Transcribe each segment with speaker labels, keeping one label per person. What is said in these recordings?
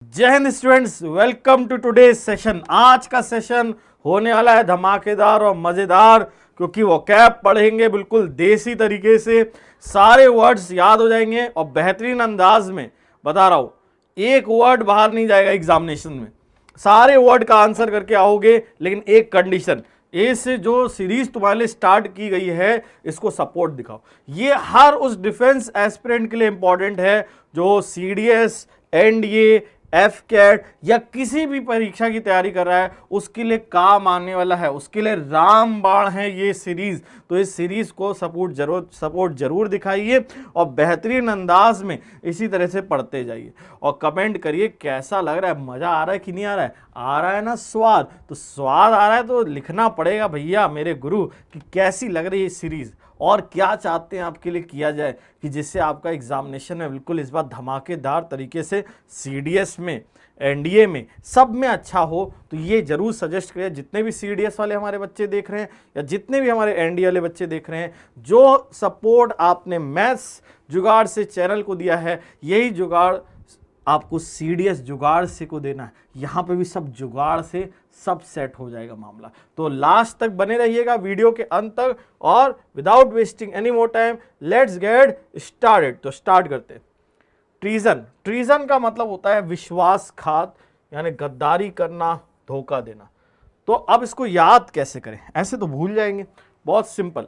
Speaker 1: जय Hind students, welcome to today session. आज का सेशन होने वाला है धमाकेदार और मजेदार, क्योंकि वो कैप पढ़ेंगे बिल्कुल देसी तरीके से, सारे वर्ड्स याद हो जाएंगे और बेहतरीन अंदाज में बता रहा हूं, एक वर्ड बाहर नहीं जाएगा एग्जामिनेशन में, सारे वर्ड का आंसर करके आओगे। लेकिन एक कंडीशन, ए से जो सीरीज तुम्हारे लिए स्टार्ट की गई है इसको सपोर्ट दिखाओ। ये हर उस डिफेंस एस्पिरेंट के लिए इंपॉर्टेंट है जो सीडीएस, एनडीए, एफ कैट या किसी भी परीक्षा की तैयारी कर रहा है, उसके लिए काम आने वाला है, उसके लिए रामबाण है ये सीरीज। तो इस सीरीज को सपोर्ट जरूर दिखाइए और बेहतरीन अंदाज में इसी तरह से पढ़ते जाइए और कमेंट करिए कैसा लग रहा है, मजा आ रहा है कि नहीं आ रहा है। आ रहा है ना स्वाद, तो स्वाद आ रहा है तो लिखना पड़ेगा भैया मेरे गुरु कि कैसी लग रही है सीरीज और क्या चाहते हैं आपके लिए किया जाए कि जिससे आपका एग्जामिनेशन में बिल्कुल इस बार धमाकेदार तरीके से सीडीएस में, एनडीए में, सब में अच्छा हो। तो ये जरूर सजेस्ट करिए जितने भी सीडीएस वाले हमारे बच्चे देख रहे हैं या जितने भी हमारे एनडीए वाले बच्चे देख रहे हैं, जो सपोर्ट आपने मैथ्स जुगाड़ से चैनल को दिया है, यही जुगाड़ आपको सीडीएस जुगाड़ से को देना है। यहाँ पे भी सब जुगाड़ से सब सेट हो जाएगा मामला। तो लास्ट तक बने रहिएगा वीडियो के अंत तक और without wasting any more time let's get started. तो स्टार्ट करते हैं। ट्रीजन, ट्रीजन का मतलब होता है विश्वासघात, यानी गद्दारी करना, धोखा देना। तो अब इसको याद कैसे करें, ऐसे तो भूल जाएंगे। बहुत सिंपल,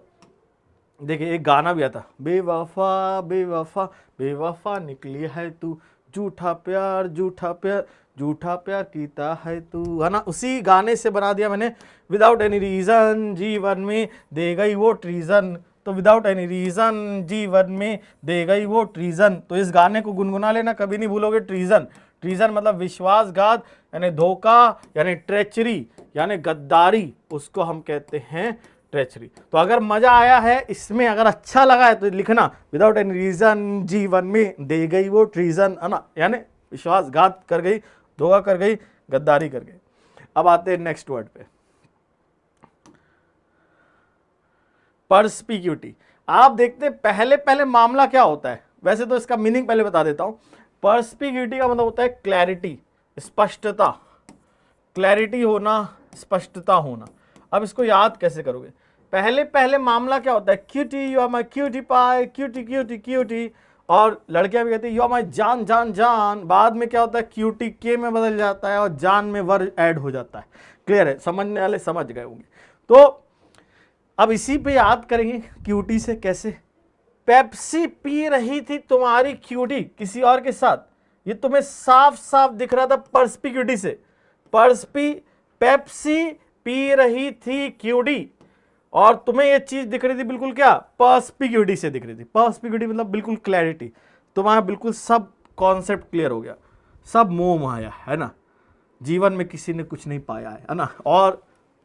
Speaker 1: देखिए एक गाना भी आता, बेवफा बेवफा बेवफा निकली है तू, झूठा प्यार झूठा प्यार झूठा प्यार कीता है तू, है ना। उसी गाने से बना दिया मैंने। विदाउट एनी रीजन जीवन में दे गई वो ट्रीजन, तो विदाउट एनी रीजन जीवन में दे गई वो ट्रीजन। तो इस गाने को गुनगुना लेना, कभी नहीं भूलोगे। ट्रीजन, ट्रीजन मतलब विश्वासघात, यानी धोखा, यानी ट्रेचरी, यानी गद्दारी, उसको हम कहते हैं ट्रेचरी। तो अगर मजा आया है इसमें, अगर अच्छा लगा है तो लिखना विदाउट एनी रीजन जीवन में दे गई वो ट्रीजन, है ना, यानी विश्वासघात कर गई, धोखा कर गई, गद्दारी कर गई। अब आते हैं नेक्स्ट वर्ड पे, पर्सपिक्यूटी। आप देखते हैं पहले पहले मामला क्या होता है, वैसे तो इसका मीनिंग पहले बता देता हूं। पर्सपिक्यूटी का मतलब होता है क्लैरिटी, स्पष्टता, क्लैरिटी होना, स्पष्टता होना। अब इसको याद कैसे करोगे, पहले पहले मामला क्या होता है, cutie you are my cutie pie, cutie cutie cutie, और लड़कियां भी कहती है यू आर माई जान जान जान। बाद में क्या होता है, क्यूटी के में बदल जाता है और जान में वर ऐड हो जाता है। क्लियर है, समझने वाले समझ गए होंगे। तो अब इसी पे याद करेंगे क्यूटी से कैसे। पेप्सी पी रही थी तुम्हारी क्यूटी किसी और के साथ, ये तुम्हें साफ साफ दिख रहा था पर्सपिक्यूटी से। पेप्सी पी रही थी क्यूटी और तुम्हें ये चीज दिख रही थी बिल्कुल क्या, पर्सपिक्यूटी से दिख रही थी। पर्सपिक्यूटी मतलब बिल्कुल क्लैरिटी, तुम्हारा बिल्कुल सब कॉन्सेप्ट क्लियर हो गया, सब मोह माया, है ना, जीवन में किसी ने कुछ नहीं पाया है ना। और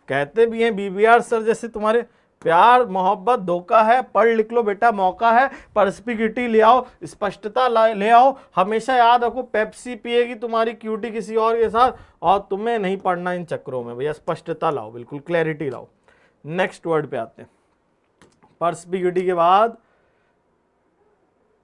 Speaker 1: कहते भी हैं बीबीआर सर जैसे, तुम्हारे प्यार मोहब्बत धोखा है, पढ़ लिख लो बेटा मौका है, पर्सपिक्यूटी ले आओ, स्पष्टता ले आओ। हमेशा याद रखो पेप्सी पिएगी तुम्हारी क्यूटी किसी और के साथ और तुम्हें नहीं पढ़ना इन चक्करों में भैया, स्पष्टता लाओ, बिल्कुल क्लैरिटी लाओ। नेक्स्ट वर्ड पे आते हैं। पर्सपिक्यूटी के बाद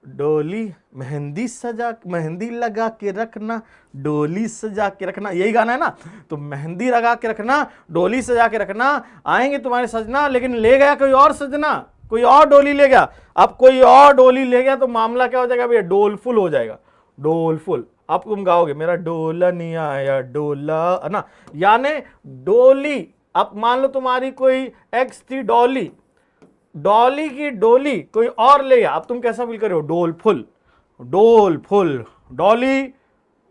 Speaker 1: डोली, मेहंदी सजा, मेहंदी लगा के रखना, डोली सजा के रखना, यही गाना है ना। तो मेहंदी लगा के रखना, डोली सजा के रखना, आएंगे तुम्हारे सजना, लेकिन ले गया कोई और सजना, कोई और डोली ले गया। अब कोई और डोली ले गया तो मामला क्या हो जाएगा भैया, डोलफुल हो जाएगा, डोलफुल। अब तुम गाओगे मेरा डोला नहीं आया डोला, है ना, यानी डोली। अब मान लो तुम्हारी कोई एक्स थी डॉली, डॉली की डोली कोई और ले गया, अब तुम कैसा फील कर रहे हो, डोलफुल, डोलफुल। डॉली,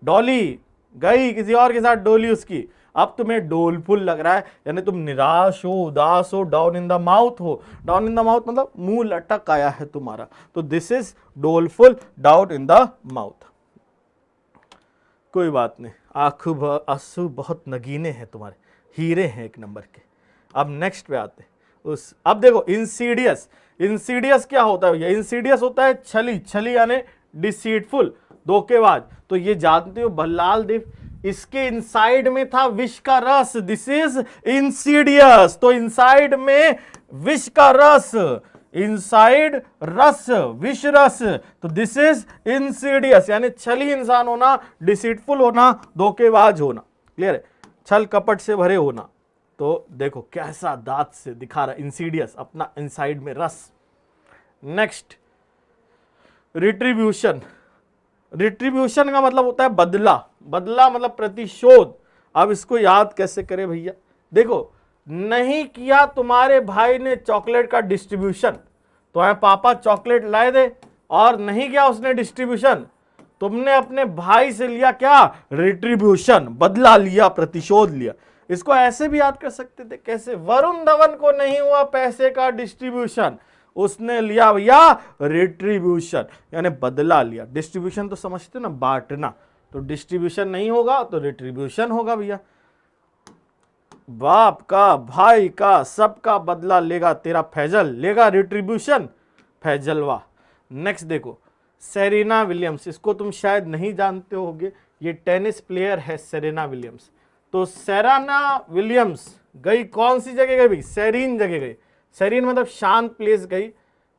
Speaker 1: डॉली गई किसी और के साथ डोली उसकी, अब तुम्हें डोलफुल लग रहा है, यानी तुम निराश हो, उदास हो, डाउन इन द माउथ हो। डाउन इन द माउथ मतलब मुंह लटक आया है तुम्हारा, तो this is doleful, down in the mouth. कोई बात नहीं, आंसू बहुत नगीने हैं तुम्हारे, हीरे हैं एक नंबर के। अब नेक्स्ट पे आते हैं उस, अब देखो इंसीडियस, इंसीडियस क्या होता है भैया, इंसीडियस होता है छली, छली यानी डिसीटफुल, धोखेबाज। तो ये जानते हो भल्लाल देव, इसके इनसाइड में था विष का रस, दिस इज इंसीडियस। तो इनसाइड में विष का रस, इनसाइड रस, विष रस, तो दिस इज इंसीडियस, यानी छली इंसान होना, डिसीटफुल होना, धोखेबाज होना। क्लियर है, छल कपट से भरे होना। तो देखो कैसा दांत से दिखा रहा, इंसीडियस, अपना इनसाइड में रस। Next, retribution. रिट्रीब्यूशन का मतलब होता है बदला, बदला मतलब प्रतिशोध। अब इसको याद कैसे करें भैया, देखो, नहीं किया तुम्हारे भाई ने चॉकलेट का डिस्ट्रीब्यूशन, तुम्हारे पापा चॉकलेट लाए थे और नहीं किया उसने डिस्ट्रीब्यूशन, तुमने अपने भाई से लिया क्या, रिट्रीब्यूशन, बदला लिया, प्रतिशोध लिया। इसको ऐसे भी याद कर सकते थे, कैसे, वरुण धवन को नहीं हुआ पैसे का डिस्ट्रीब्यूशन, उसने लिया भैया रिट्रीब्यूशन, यानी बदला लिया। डिस्ट्रीब्यूशन तो समझते ना, बांटना, तो डिस्ट्रीब्यूशन नहीं होगा तो रिट्रीब्यूशन होगा भैया। बाप का, भाई का, सबका बदला लेगा तेरा फैजल, लेगा रिट्रीब्यूशन फैजलवा। नेक्स्ट देखो, सेरेना विलियम्स, इसको तुम शायद नहीं जानते होगे, ये टेनिस प्लेयर है सेरेना विलियम्स। तो सेरेना विलियम्स गई कौन सी जगह गई भाई, सेरीन जगह गई। सेरीन मतलब शांत प्लेस गई,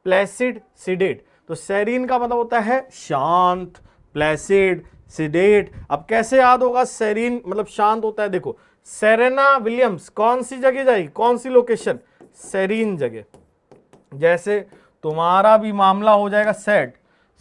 Speaker 1: प्लेसिड, सिडेट। तो सेरीन का मतलब होता है शांत, प्लेसिड, सिडेट। अब कैसे याद होगा, सेरीन मतलब शांत होता है। देखो, सेरेना विलियम्स कौन सी जगह जाएगी, कौन सी लोकेशन, सेरीन जगह। जैसे तुम्हारा भी मामला हो जाएगा सेट,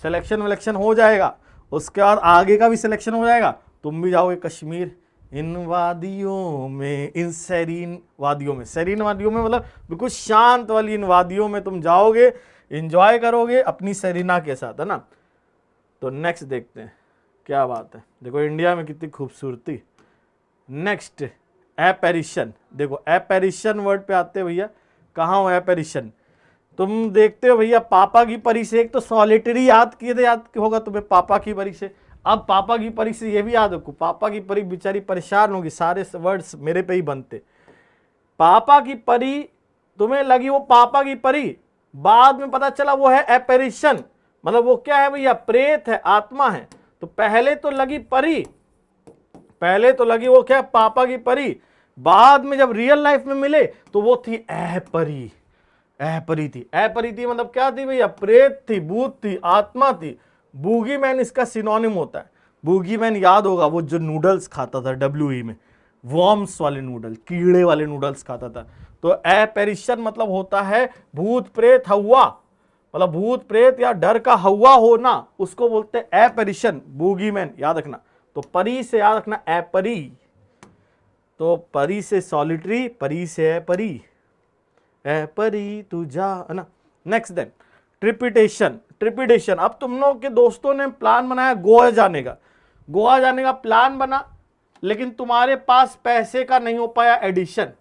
Speaker 1: सिलेक्शन विलेक्शन हो जाएगा, उसके बाद आगे का भी सिलेक्शन हो जाएगा, तुम भी जाओगे कश्मीर, इन वादियों में, इन सेरीन वादियों में। सेरीन वादियों में मतलब बिल्कुल शांत वाली इन वादियों में तुम जाओगे, इंजॉय करोगे अपनी सेरीना के साथ, है ना। तो नेक्स्ट देखते हैं, क्या बात है, देखो इंडिया में कितनी खूबसूरती। नेक्स्ट, एपेरिशन। देखो एपेरिशन वर्ड पे आते हैं भैया, कहाँ हो एपेरिशन, तुम देखते हो भैया पापा की परी से, एक तो सॉलिटरी याद किए थे, याद होगा तुम्हें पापा की परी से। अब पापा की परी से ये भी याद रखो, पापा की परी बेचारी परेशान होगी, सारे वर्ड्स मेरे पे ही बनते। पापा की परी तुम्हें लगी वो पापा की परी, बाद में पता चला वो है एपेरिशन, मतलब वो क्या है भैया, प्रेत है, आत्मा है। तो पहले तो लगी परी, पहले तो लगी वो क्या, पापा की परी, बाद में जब रियल लाइफ में मिले तो वो थी परी, परी थी। परी थी मतलब क्या थी भैया, प्रेत थी, भूत थी, आत्मा थी। बूगी मैन इसका सिनोनिम होता है। बूगी मैन याद होगा, वो जो नूडल्स खाता था WE में, वॉर्म्स वाले नूडल, कीड़े वाले नूडल्स खाता था। तो एपेरिशन मतलब होता है भूत प्रेत हवा, मतलब भूत प्रेत या डर का हवा होना, उसको बोलते हैं एपेरिशन, बूगी मैन, याद रखना। तो परी से याद रखना एपरी, तो परी से सॉलिटरी, परी से परी, परी तू जा, है ना। Next then, ट्रिपिटेशन। ट्रिपिटेशन, अब तुम लोग के दोस्तों ने प्लान बनाया गोवा जाने का, गोवा जाने का प्लान बना, लेकिन तुम्हारे पास पैसे का नहीं हो पाया एडिशन।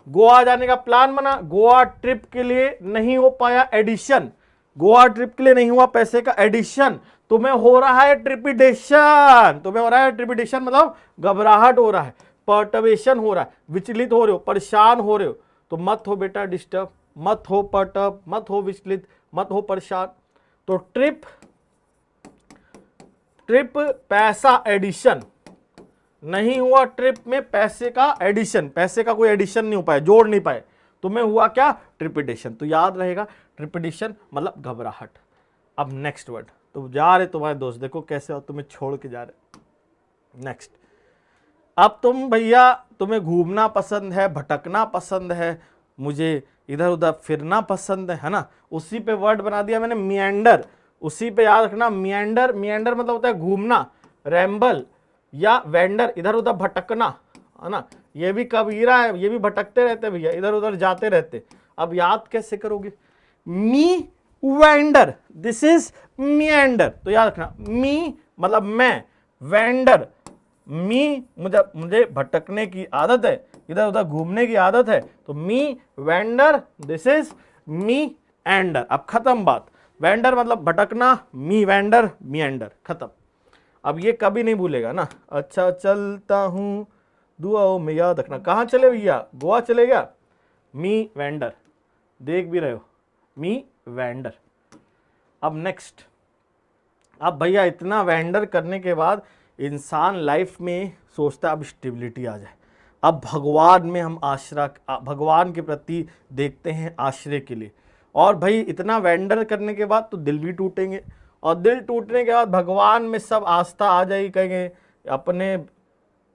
Speaker 1: गोवा जाने का प्लान बना, गोवा ट्रिप के लिए नहीं हो पाया एडिशन, गोवा ट्रिप के लिए नहीं हुआ पैसे का एडिशन, तुम्हें हो रहा है ट्रिपिटेशन। तुम्हें हो रहा है ट्रिपिटेशन मतलब घबराहट हो रहा है, पर्टर्बेशन हो रहा है, विचलित हो रहे हो, परेशान हो रहे हो। तो मत हो बेटा डिस्टर्ब, मत हो पर्टर्ब, मत हो विचलित, मत हो परेशान। तो ट्रिप पैसा एडिशन नहीं हुआ, ट्रिप में पैसे का एडिशन, पैसे का कोई एडिशन नहीं हो पाया, जोड़ नहीं पाए, तुम्हें हुआ क्या, ट्रिपिटेशन। तो याद रहेगा ट्रिपिटेशन मतलब घबराहट। अब नेक्स्ट वर्ड, तो जा रहे तुम्हारे दोस्त, देखो कैसे हो, तुम्हें छोड़ के जा रहे। नेक्स्ट, अब तुम भैया, तुम्हें घूमना पसंद है, भटकना पसंद है, मुझे इधर उधर फिरना पसंद है ना, उसी पे वर्ड बना दिया मैंने मिएंडर, उसी पे याद रखना मिएंडर। मिएंडर मतलब होता है घूमना, रैम्बल या वेंडर, इधर उधर भटकना, है ना। ये भी कबीरा है, ये भी भटकते रहते भैया, इधर उधर जाते रहते। अब याद कैसे करोगे, मी वेंडर, दिस इज मिएंडर। तो याद रखना, मी मतलब मैं, वेंडर मी, मुझे भटकने की आदत है, इधर उधर घूमने की आदत है, तो meander, this is meander. अब खत्म बात, वेंडर मतलब भटकना, मी वेंडर, मी एंडर, खत्म। अब ये कभी नहीं भूलेगा ना। अच्छा चलता हूं दुआओं में याद रखना, कहाँ चले भैया, गोवा चले गया, मी वेंडर, देख भी रहे हो, मी वेंडर। अब नेक्स्ट, अब भैया इतना वेंडर करने के बाद इंसान लाइफ में सोचता है अब स्टेबिलिटी आ जाए, अब भगवान में हम आश्रय, भगवान के प्रति देखते हैं आश्रय के लिए, और भाई इतना वेंडर करने के बाद तो दिल भी टूटेंगे, और दिल टूटने के बाद भगवान में सब आस्था आ जाएगी, कहेंगे अपने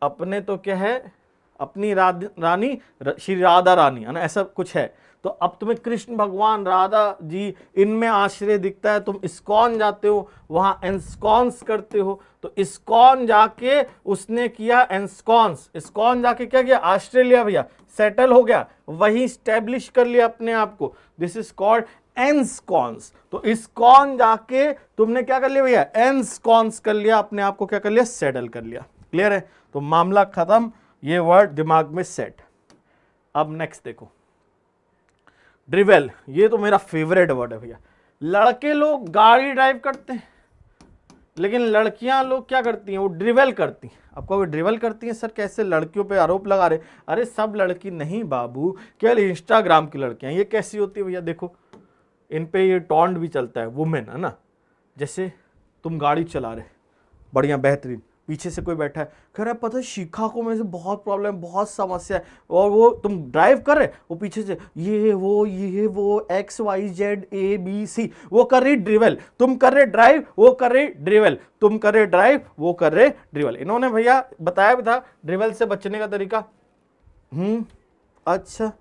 Speaker 1: अपने तो क्या है, अपनी रानी श्री राधा रानी, है ना, ऐसा कुछ है। तो अब तुम्हें कृष्ण भगवान राधा जी इनमें आश्रय दिखता है, तुम इस्कॉन जाते हो, वहां एंस्कॉन्स करते हो। तो इस्कॉन जाके उसने किया एंस्कॉन्स, इस्कॉन जाके क्या किया, ऑस्ट्रेलिया भैया सेटल हो गया, वहीं स्टैब्लिश कर लिया अपने आप को, दिस इज कॉल्ड एंस्कॉन्स। तो इस्कॉन जाके तुमने क्या कर लिया भैया, एंस्कॉन्स कर लिया, अपने आप को क्या कर लिया, सेटल कर लिया। क्लियर है? तो मामला खत्म, ये वर्ड दिमाग में सेट। अब नेक्स्ट देखो, ड्रिवेल, ये तो मेरा फेवरेट वर्ड है भैया। लड़के लोग गाड़ी ड्राइव करते हैं, लेकिन लड़कियां लोग क्या करती हैं, वो ड्रिवेल करती हैं। आपको वो ड्रिवेल करती हैं, सर कैसे, लड़कियों पे आरोप लगा रहे। अरे सब लड़की नहीं बाबू, केवल इंस्टाग्राम की लड़कियां। ये कैसी होती है भैया, देखो इन पे ये टॉन्ट भी चलता है, वुमेन, है ना। जैसे तुम गाड़ी चला रहे, बढ़िया बेहतरीन, पीछे से कोई बैठा है, कह रहा है पता है शिखा को मेरे से बहुत प्रॉब्लम, बहुत समस्या है, और वो तुम ड्राइव कर रहे, वो पीछे से ये वो XYZ ABC, वो कर रही ड्रिवेल, तुम कर रहे ड्राइव, वो कर रही ड्रिवेल, तुम कर रहे ड्राइव, वो कर रहे ड्रिवेल। इन्होंने भैया बताया भी था ड्रिवेल से बचने का तरीका। अच्छा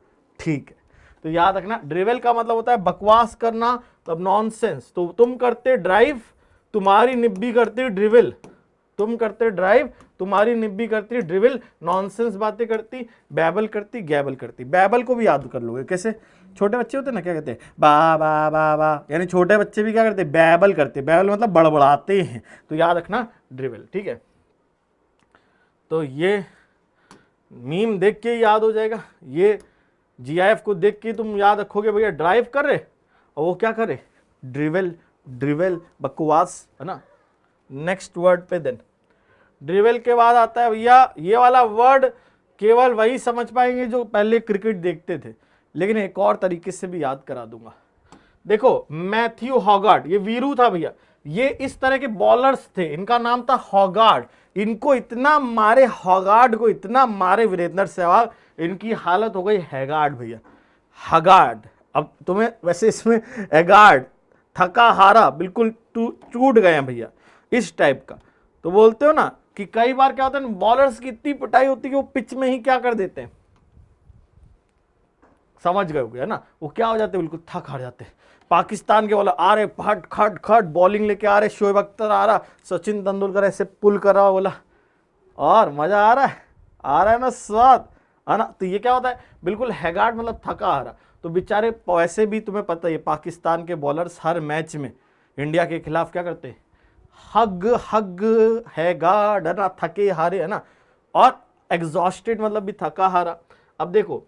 Speaker 1: ठीक है, तो याद रखना, ड्रिवेल का मतलब होता है बकवास करना, तब नॉनसेंस। तो तुम करते ड्राइव, तुम्हारी निब्बी करती ड्रिवेल, तुम करते ड्राइव, तुम्हारी निब्बी करती ड्रिवेल, नॉनसेंस बातें करती, बैबल करती, गैबल करती। बैबल को भी याद कर लोगे कैसे, छोटे बच्चे होते हैं ना, क्या कहते हैं, बा बा बा बा, यानी छोटे बच्चे भी क्या करते हैं, बैबल करते। बैबल मतलब बड़बड़ाते हैं, तो याद रखना ड्रिवेल, ठीक है। तो ये मीम देख के याद हो जाएगा, ये GIF को देख के तुम याद रखोगे भैया, ड्राइव कर रहे और वो क्या करे, ड्रिवेल, ड्रिवेल बकवास, है ना। नेक्स्ट वर्ड पे देन, ड्रिवेल के बाद आता है भैया, ये वाला वर्ड केवल वही समझ पाएंगे जो पहले क्रिकेट देखते थे, लेकिन एक और तरीके से भी याद करा दूंगा। देखो मैथ्यू हॉगार्ड, ये वीरू था भैया, ये इस तरह के बॉलर्स थे, इनका नाम था हॉगार्ड। इनको इतना मारे, हॉगार्ड को इतना मारे वीरेंद्र सहवाग, इनकी हालत हो गई हैगार्ड भैया, हगार्ड। अब तुम्हें वैसे इसमें एगार्ड, थका हारा, बिल्कुल टूट गए हैं भैया, इस टाइप का। तो बोलते हो ना कि कई बार क्या होता है, बॉलर्स की इतनी पिटाई होती है कि वो पिच में ही क्या कर देते हैं, समझ गए होगे, है ना, वो क्या हो जाते हैं, बिल्कुल थक हार जाते हैं। पाकिस्तान के बॉलर आ रहे, फट खट खट बॉलिंग लेके आ रहे, शोएब अख्तर आ रहा, सचिन तेंदुलकर ऐसे पुल कर रहा, बोला और मजा आ रहा है ना स्वाद, है ना। तो ये क्या होता है, बिल्कुल हैगार्ड मतलब थका हारा। तो बेचारे वैसे भी तुम्हें पता है, पाकिस्तान के बॉलर्स हर मैच में इंडिया के खिलाफ क्या करते हैं, हग हैगार्ड, है ना, थके हारे, है ना, और एग्जॉस्टेड मतलब भी थका हारा। अब देखो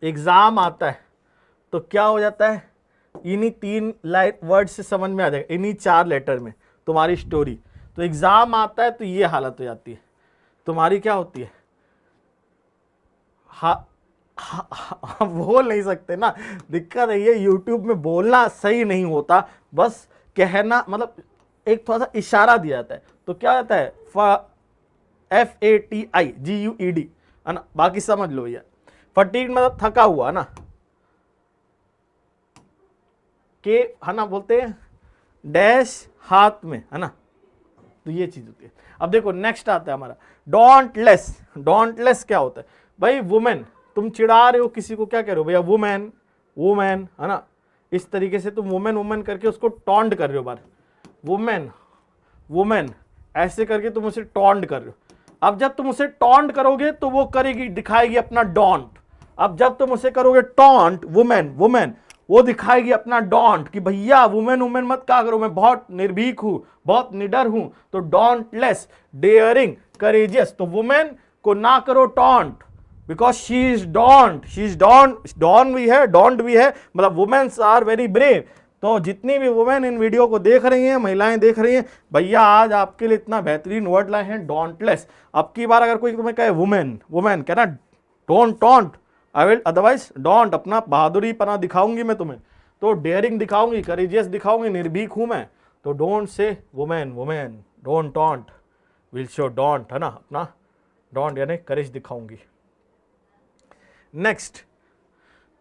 Speaker 1: एग्जाम आता है तो क्या हो जाता है, इन्हीं 3 वर्ड से समझ में आ जाएगा, इन्हीं 4 लेटर में तुम्हारी स्टोरी। तो एग्जाम आता है तो ये हालत हो जाती है तुम्हारी, क्या होती है, बोल नहीं सकते ना, दिक्कत है ये, यूट्यूब में बोलना सही नहीं होता, बस कहना, मतलब एक थोड़ा सा इशारा दिया जाता है, तो क्या होता है, FATIGUED, है ना, बाकी समझ लो भैया। फटीग मतलब थका हुआ, ना, के, है ना, बोलते हैं डैश हाथ में, है ना, तो ये चीज होती है। अब देखो नेक्स्ट आता है हमारा डोंटलेस। डोंटलेस क्या होता है भाई, वुमेन, तुम चिढ़ा रहे हो किसी को, क्या कह रहे हो भैया, वुमेन वुमेन, है ना, इस तरीके से तुम वुमेन वुमेन करके उसको टॉन्ट कर रहे हो, बार वुमेन वुमेन ऐसे करके तुम उसे टॉन्ट कर रहे हो। अब जब तुम उसे टॉन्ट करोगे तो वो करेगी, दिखाएगी अपना डोंट। अब जब तुम उसे करोगे टॉन्ट, वुमेन वुमेन, वो दिखाएगी अपना डोंट कि भैया वुमेन वुमेन मत क्या करो, मैं बहुत निर्भीक हूं, बहुत निडर हूं। तो डोंटलेस, डेयरिंग, करेजियस। तो वुमेन को ना करो taunt, because she is don भी है, डोंट भी है, मतलब वुमेन्स आर वेरी ब्रेव। तो जितनी भी वुमेन इन वीडियो को देख रही हैं, महिलाएं देख रही हैं, भैया आज आपके लिए इतना बेहतरीन वर्ड लाए हैं, डोंटलेस। अब की बार अगर कोई तुम्हें कहे वुमेन वुमेन, कहना don't taunt, I will otherwise don't, अपना बहादुरी पना दिखाऊंगी मैं तुम्हें, तो डेयरिंग दिखाऊंगी, करेजियस दिखाऊंगी, निर्भीक हूं मैं। तो don't say women women, don't taunt, will show don't, है ना, अपना डोंट यानी करेज दिखाऊंगी। नेक्स्ट,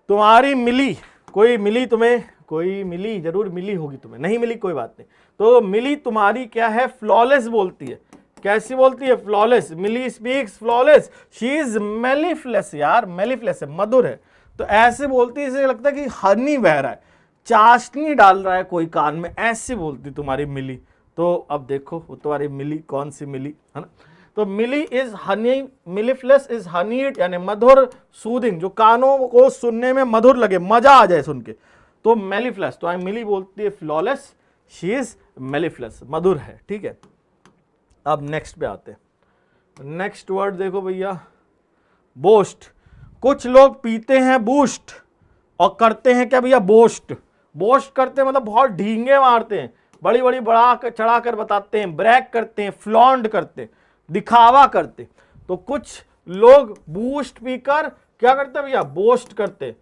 Speaker 1: तुम्हारी मिली कोई मिली तुम्हें, कोई मिली, जरूर मिली होगी तुम्हें, नहीं मिली कोई बात नहीं। तो मिली तुम्हारी क्या है, फ्लॉलेस बोलती है। कैसी बोलती है, flawless. Milly speaks flawless, she is mellifluous. यार मेलिफ्लेस है, मधुर है। तो ऐसे बोलती है, इसे लगता है कि हनी बह रहा है, चाशनी डाल रहा है कोई कान में, ऐसे बोलती तुम्हारी मिली। तो अब देखो वो तुम्हारी मिली कौन सी मिली, है ना। तो मिली इज हनी, मिलीफ्लेस इज हनीड, यानी मधुर, सूदिंग, जो कानों को सुनने में मधुर लगे, मजा आ जाए सुन के, तो मेलिफ्लेस। तो मिली बोलती है फ्लॉलेस, शी इज मेलिफ्लेस, मधुर है, ठीक है। अब नेक्स्ट पे आते हैं। नेक्स्ट वर्ड देखो भैया, बोस्ट। कुछ लोग पीते हैं बूस्ट और करते हैं क्या भैया, बोस्ट। बोस्ट करते हैं मतलब बहुत ढींगे मारते हैं, बड़ी बड़ी बढ़ा चढ़ा कर बताते हैं, ब्रैक करते हैं, फ्लॉन्ट करते हैं, दिखावा करते। तो कुछ लोग बूस्ट पीकर क्या करते हैं भैया, बोस्ट करते,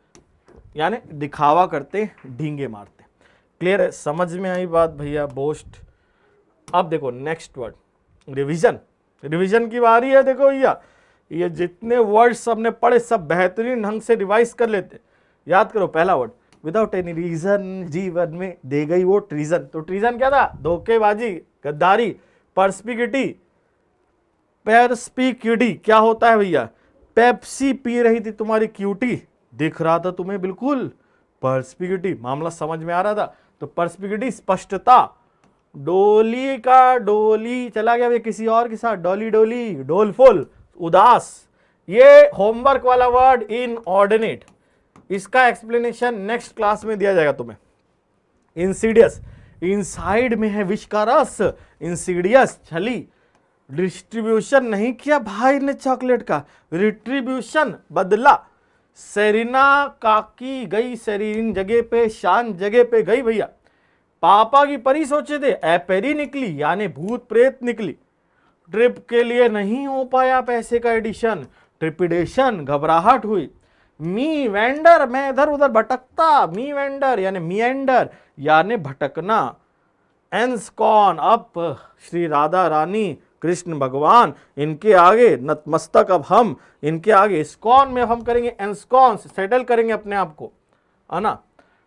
Speaker 1: यानी दिखावा करते, ढींगे मारते। क्लियर है, समझ में आई बात भैया, बोस्ट। अब देखो नेक्स्ट वर्ड, रिवीजन। रिवीजन की बारी है। देखो भैया, ये जितने वर्ड्स हमने पढ़े सब बेहतरीन ढंग से रिवाइज कर लेते। याद करो, पहला वर्ड, विदाउट एनी रीजन जीवन में दे गई वो ट्रीजन। तो ट्रीजन क्या था, धोखेबाजी, गद्दारी। पर्सपिकिटी, पर्सपिकिटी क्या होता है भैया, पेप्सी पी रही थी तुम्हारी क्यूटी, दिख रहा था तुम्हें बिल्कुल, पर्सपिकिटी। मामला समझ में आ रहा था, तो पर्सपिकिटी स्पष्टता। डोली का डोली चला गया किसी और के साथ, डोली डोली, डोलफुल, उदास। ये होमवर्क वाला वर्ड इनऑर्डिनेट, इसका एक्सप्लेनेशन नेक्स्ट क्लास में दिया जाएगा तुम्हें। इंसीडियस, इनसाइड में है विष का रस, इंसीडियस, छली। डिस्ट्रीब्यूशन नहीं किया भाई ने चॉकलेट का, रिट्रीब्यूशन, बदला। सेरिना काकी गई सेरीन जगह पे, शान जगह पे गई भैया। पापा की परी सोचे थे, एपेरी निकली, यानी भूत प्रेत निकली। ट्रिप के लिए नहीं हो पाया पैसे का एडिशन, ट्रिपिडेशन, घबराहट हुई। मी वेंडर, मैं इधर उधर भटकता, मी वेंडर यानी मिएंडर, यानी भटकना। एंस्कॉन, अब श्री राधा रानी कृष्ण भगवान, इनके आगे नतमस्तक अब हम, इनके आगे इस्कॉन में हम करेंगे एंस्कॉन, सेटल करेंगे अपने आप को, है ना।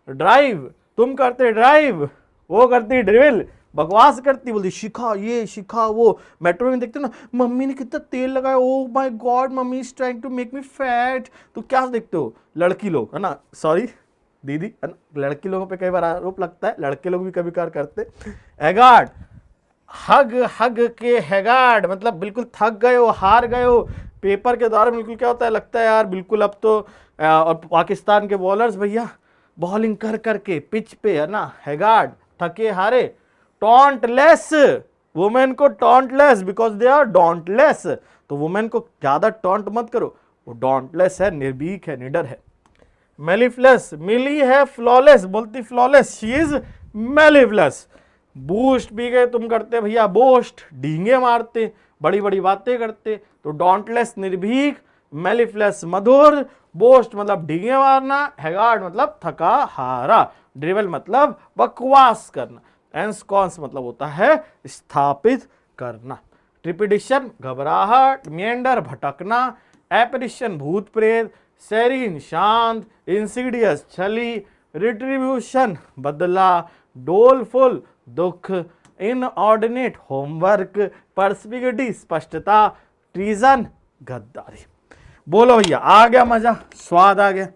Speaker 1: ड्राइव, तुम करते ड्राइव, वो करती ड्रिल, बकवास करती, बोलती शिखा ये शिखा वो। मेट्रो में देखते हो ना, मम्मी ने कितना तेल लगाया, oh my God mummy is trying to make me fat. तो क्या देखते हो लड़की लोग, है ना, सॉरी दीदी, है ना, लड़की लोगों पे कई बार आरोप लगता है, लड़के लोग भी कभी कार करते। एगार्ड, हग हग के हैगार्ड, मतलब बिल्कुल थक गए हो, हार गए हो। पेपर के दौरान बिल्कुल क्या होता है, लगता है यार बिल्कुल अब तो। और पाकिस्तान के बॉलर्स भैया बॉलिंग कर करके पिच पे, है ना, हैगार्ड, थके हारे। टॉन्टलेस, वुमेन को टॉन्टलेस, बिकॉज दे आर डॉन्टलेस। तो वुमेन को ज्यादा टॉन्ट मत करो, वो डॉन्टलेस है, निर्भीक है, निडर है। मेलिफ्लेस, मिली है फ्लॉलेस, बोलती फ्लॉलेस, शी इज मेलिफ्लेस। बूस्ट भी गए तुम करते भैया बोस्ट, ढींगे मारते, बड़ी बड़ी बातें करते। तो डॉन्टलेस निर्भीक, मेलिफ्लेस मधुर, बोस्ट मतलब ढींगे मारना, हैगार्ड मतलब थका हारा, ड्रिवल मतलब बकवास करना, एंस्कॉन्स मतलब होता है स्थापित करना। ट्रिपिडिशन घबराहट, मिएंडर भटकना, एपेरिशन भूत प्रेत, सेरीन शांत, इंसिडियस छली, रिट्रीब्यूशन बदला, डोलफुल दुख, इनऑर्डिनेट होमवर्क, पर्सपिकिटी स्पष्टता, ट्रीजन गद्दारी। बोलो भैया आ गया मजा, स्वाद आ गया।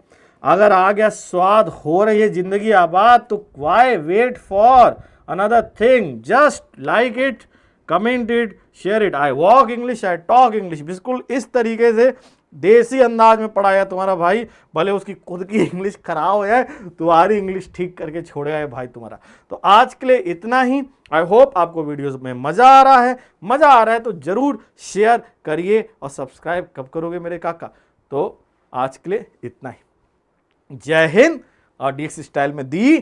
Speaker 1: अगर आ गया स्वाद, हो रही है जिंदगी आबाद, तो why wait for another thing, just like it, comment it, share it. I walk English, I talk English, बिल्कुल इस तरीके से देसी अंदाज में पढ़ाया तुम्हारा भाई, भले उसकी खुद की इंग्लिश खराब है, तुम्हारी इंग्लिश ठीक करके छोड़ेगा है भाई तुम्हारा। तो आज के लिए इतना ही। आई होप आपको वीडियोस में मजा आ रहा है। मजा आ रहा है तो जरूर शेयर करिए, और सब्सक्राइब कब करोगे मेरे काका। तो आज के लिए इतना ही। जय हिंद, और डीएक्स स्टाइल में दी